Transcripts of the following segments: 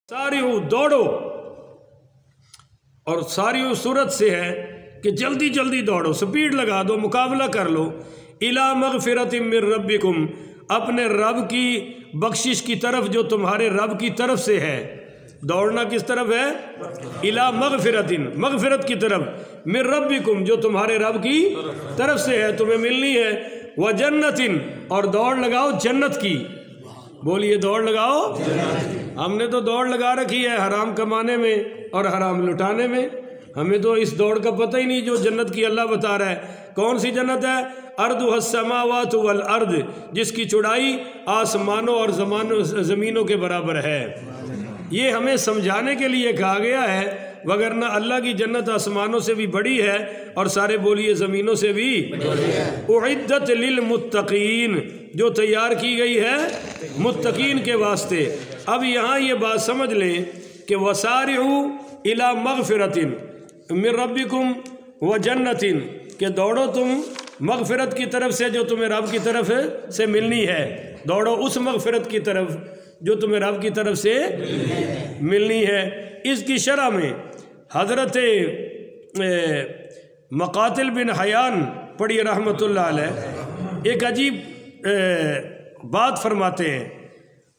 ساریو دوڑو، اور ساریو صورت سے ہے کہ جلدی جلدی دوڑو، سپیڈ لگا دو، مقابلہ کر لو، الی مغفرۃ من ربکم، اپنے رب کی بخشش کی طرف جو تمہارے رب کی طرف سے ہے۔ دوڑنا کس طرف ہے؟ الی مغفرۃ، مغفرت کی طرف، من ربکم جو تمہارے رب کی طرف سے ہے، تمہیں ملنی ہے، وجنۃ، اور دوڑ لگاؤ جنت کی۔ بولیے دوڑ لگاؤ۔ ہم نے تو دوڑ لگا رکھی ہے حرام کمانے میں اور حرام لٹانے میں، ہمیں تو اس دوڑ کا پتہ ہی نہیں جو جنت کی اللہ بتا رہا ہے۔ کون سی جنت ہے؟ ارضها السماوات والارض، جس کی چوڑائی آسمانوں اور زمینوں کے برابر ہے۔ یہ ہمیں سمجھانے کے لیے کہا گیا ہے، وگرنہ اللہ کی جنت آسمانوں سے بھی بڑی ہے اور سارے بولیے زمینوں سے بھی اعدت للمتقین، جو تیار کی گئی ہے متقین کے واسطے۔ اب یہاں یہ بات سمجھ لیں کہ وسارعوا الی مغفرۃ من ربکم وجنۃ، کہ دوڑو تم مغفرت کی طرف سے جو تمہیں رب کی طرف سے ملنی ہے، دوڑو اس مغفرت کی طرف جو تمہیں رب کی طرف سے ملنی ہے۔ اس کی شرح میں حضرت مقاتل بن حیان پڑھی رحمۃ اللہ علیہ ایک عجیب بات فرماتے ہیں۔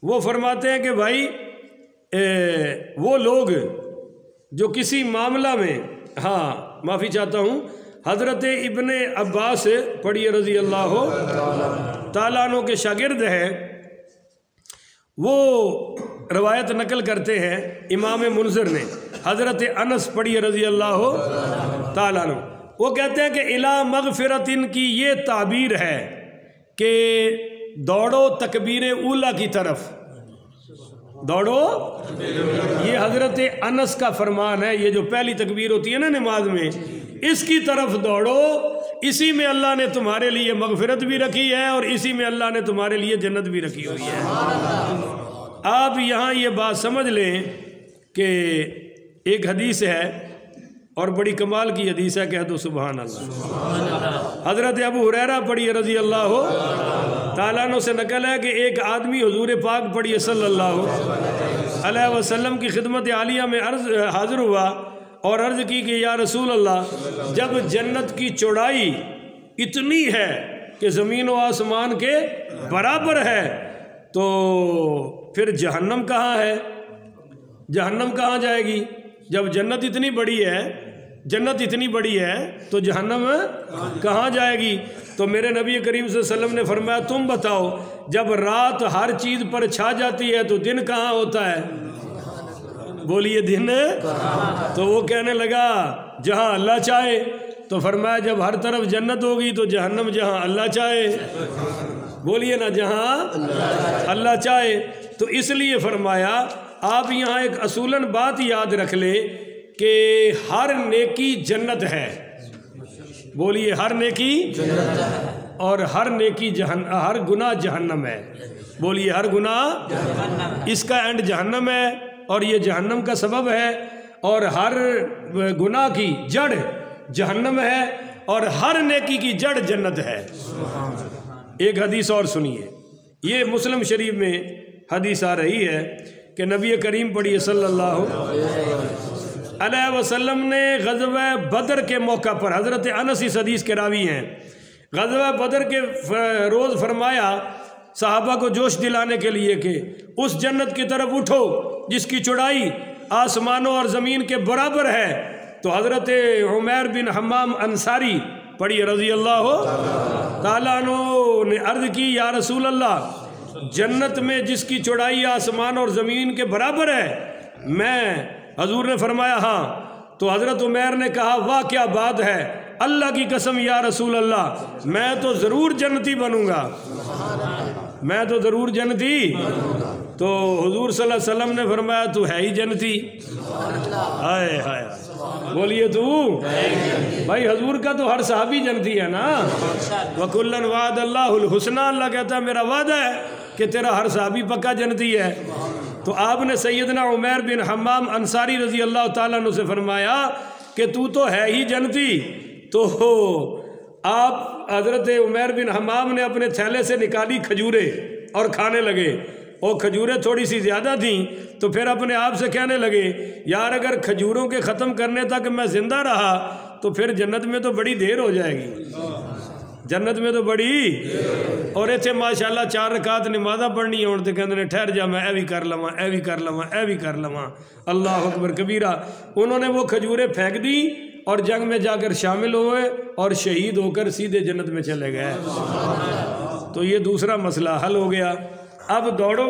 وہ فرماتے ہیں کہ بھائی وہ لوگ جو کسی معاملہ میں، ہاں معافی چاہتا ہوں، حضرت ابن عباس پڑھی رضی اللہ تعالیٰ عنہ کے شاگرد ہیں، وہ روایت نقل کرتے ہیں امام منذر نے، حضرت انس پڑھی رضی اللہ تعالیٰ عنہ، وہ کہتے ہیں کہ الی مغفرۃ کی یہ تعبیر ہے کہ دوڑو تکبیر اولیٰ کی طرف، دوڑو، یہ حضرت انس کا فرمان ہے، یہ جو پہلی تکبیر ہوتی ہے نا نماز میں، اس کی طرف دوڑو، اسی میں اللہ نے تمہارے لیے مغفرت بھی رکھی ہے اور اسی میں اللہ نے تمہارے لیے جنت بھی رکھی ہوئی ہے۔ آپ یہاں یہ بات سمجھ لیں کہ ایک حدیث ہے اور بڑی کمال کی حدیث ہے، کہہ دو سبحان اللہ۔ حضرت ابو ہریرہ پڑھی رضی اللہ تعالیٰ عنہ سے نقل ہے کہ ایک آدمی حضور پاک پڑھی صلی اللہ علیہ وسلم کی خدمت عالیہ میں حاضر ہوا اور عرض کی کہ یا رسول اللہ، جب جنت کی چوڑائی اتنی ہے کہ زمین و آسمان کے برابر ہے تو پھر جہنم کہاں ہے؟ جہنم کہاں جائے گی؟ جب جنت اتنی بڑی ہے، جنت اتنی بڑی ہے تو جہنم کہاں جائے گی؟ تو میرے نبی کریم صلی اللہ علیہ وسلم نے فرمایا تم بتاؤ، جب رات ہر چیز پر چھا جاتی ہے تو دن کہاں ہوتا ہے؟ بولیے دن۔ تو وہ کہنے لگا جہاں اللہ چاہے، تو فرمایا جب ہر طرف جنت ہوگی تو جہنم جہاں اللہ چاہے، بولیے نا جہاں اللہ چاہے۔ تو اس لیے فرمایا آپ یہاں ایک اصولاً بات یاد رکھ لیں کہ ہر نیکی جنت ہے، بولیے ہر نیکی جنت ہے، اور ہر نیکی ہر گناہ جہنم ہے، بولیے ہر گناہ اس کا اینڈ جہنم ہے اور یہ جہنم کا سبب ہے، اور ہر گناہ کی جڑ جہنم ہے اور ہر نیکی کی جڑ جنت ہے۔ ایک حدیث اور سنیے، یہ مسلم شریف میں حدیث آ رہی ہے کہ نبی کریم پڑھی صلی اللہ علیہ وسلم نے غزوہ بدر کے موقع پر، حضرت انس اس حدیث کے راوی ہیں، غزوہ بدر کے روز فرمایا صحابہ کو جوش دلانے کے لیے کہ اس جنت کی طرف اٹھو جس کی چوڑائی آسمانوں اور زمین کے برابر ہے۔ تو حضرت عمیر بن حمام انصاری پڑھی رضی اللہ تعالیٰ عنہ نے عرض کی یا رسول اللہ، جنت میں جس کی چوڑائی آسمان اور زمین کے برابر ہے میں؟ حضور نے فرمایا ہاں۔ تو حضرت عمیر نے کہا واہ کیا بات ہے، اللہ کی قسم یا رسول اللہ، میں تو ضرور جنتی بنوں گا، میں تو ضرور جنتی۔ تو حضور صلی اللہ علیہ وسلم نے فرمایا تو ہے ہی جنتی، ہائے ہائے، بولیے تو بھائی حضور کا تو ہر صحابی جنتی ہے نا، وَكُلًّا وَعَدَ اللَّهُ الْحُسْنَى، اللہ کہتا ہے میرا وعدہ ہے کہ تیرا ہر صحابی پکا جنتی ہے۔ تو آپ نے سیدنا عمیر بن حمام انصاری رضی اللہ تعالیٰ عنہ سے فرمایا کہ تو ہے ہی جنتی۔ تو آپ حضرت عمیر بن حمام نے اپنے تھیلے سے نکالی کھجورے اور کھانے لگے۔ اور کھجوریں تھوڑی سی زیادہ تھیں تو پھر اپنے آپ سے کہنے لگے یار اگر کھجوروں کے ختم کرنے تک میں زندہ رہا تو پھر جنت میں تو بڑی دیر ہو جائے گی، جنت میں تو بڑی، اور ایتھے ماشاءاللہ 4 رکعت نمازاں پڑھنی ہون تے کہندے نے ٹھہر جا میں اے بھی کر لواں اے بھی کر لواں اے بھی کر لواں، اللہ اکبر کبیرہ۔ انہوں نے وہ کھجوریں پھینک دی اور جنگ میں جا کر شامل ہوئے اور شہید ہو کر سیدھے جنت میں چلے گئے۔ تو یہ دوسرا مسئلہ حل ہو گیا۔ اب دوڑو